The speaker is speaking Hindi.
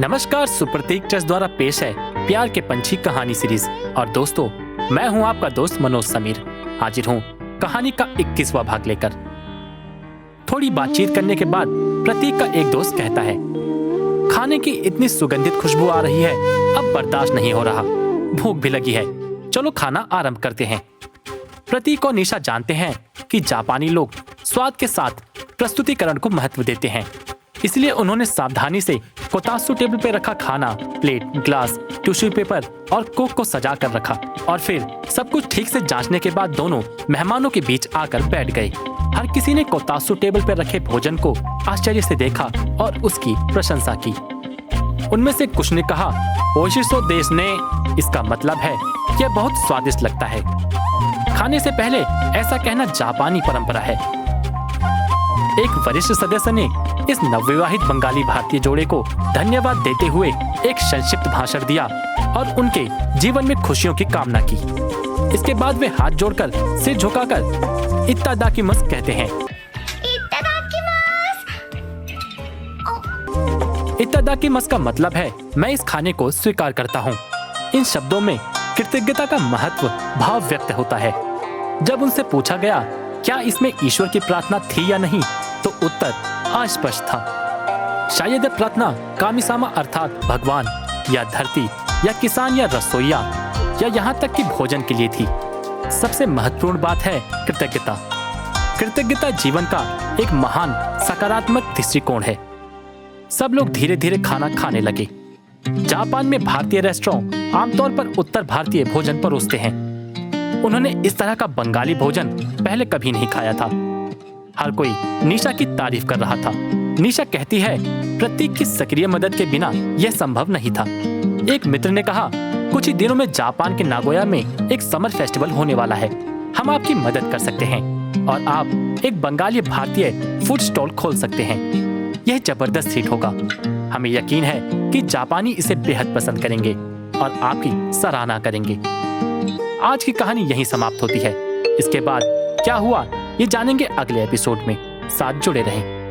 नमस्कार, सुप्रतीक ट्रस्ट द्वारा पेश है प्यार के पंछी कहानी सीरीज। और दोस्तों, मैं हूं आपका दोस्त मनोज समीर, हाजिर हूं कहानी का 21वां भाग लेकर। थोड़ी बातचीत करने के बाद प्रतीक का एक दोस्त कहता है, खाने की इतनी सुगंधित खुशबू आ रही है, अब बर्दाश्त नहीं हो रहा, भूख भी लगी है, चलो खाना आरंभ करते हैं। प्रतीक और निशा जानते हैं कि जापानी लोग स्वाद के साथ प्रस्तुतिकरण को महत्व देते हैं, इसलिए उन्होंने सावधानी से कोतात्सु टेबल पर रखा खाना, प्लेट, ग्लास, टिश्यू पेपर और कोक को सजा कर रखा। और फिर सब कुछ ठीक से जांचने के बाद दोनों मेहमानों के बीच आकर बैठ गए। हर किसी ने कोतात्सु टेबल पर रखे भोजन को आश्चर्य से देखा और उसकी प्रशंसा की। उनमें से कुछ ने कहा, ओशिसो देश ने, इसका मतलब है यह बहुत स्वादिष्ट लगता है। खाने से पहले ऐसा कहना जापानी परंपरा है। एक वरिष्ठ सदस्य ने इस नवविवाहित बंगाली भारतीय जोड़े को धन्यवाद देते हुए एक संक्षिप्त भाषण दिया और उनके जीवन में खुशियों की कामना की। इसके बाद वे हाथ जोड़कर सिर झुकाकर इत्तादाकिमास कहते हैं। इत्तादाकिमास का मतलब है मैं इस खाने को स्वीकार करता हूँ। इन शब्दों में कृतज्ञता का महत्व भाव व्यक्त होता है। जब उनसे पूछा गया क्या इसमें ईश्वर की प्रार्थना थी या नहीं, तो उत्तर अस्पष्ट था। शायद प्रार्थना कामिसामा अर्थात भगवान या धरती या किसान या रसोइया या यहाँ तक कि भोजन के लिए थी। सबसे महत्वपूर्ण बात है कृतज्ञता। कृतज्ञता जीवन का एक महान सकारात्मक दृष्टिकोण है। सब लोग धीरे धीरे खाना खाने लगे। जापान में भारतीय रेस्टोरेंट आमतौर पर उत्तर भारतीय भोजन परोसते हैं। उन्होंने इस तरह का बंगाली भोजन पहले कभी नहीं खाया था। हर कोई निशा की तारीफ कर रहा था। निशा कहती है, प्रतीक की सक्रिय मदद के बिना यह संभव नहीं था। एक मित्र ने कहा, कुछ ही दिनों में जापान के नागोया में एक समर फेस्टिवल होने वाला है, हम आपकी मदद कर सकते हैं और आप एक बंगाली भारतीय फूड स्टॉल खोल सकते हैं। यह जबरदस्त हिट होगा। हमें यकीन है कि जापानी इसे बेहद पसंद करेंगे और आपकी सराहना करेंगे। आज की कहानी यहीं समाप्त होती है। इसके बाद क्या हुआ ये जानेंगे अगले एपिसोड में। साथ जुड़े रहें।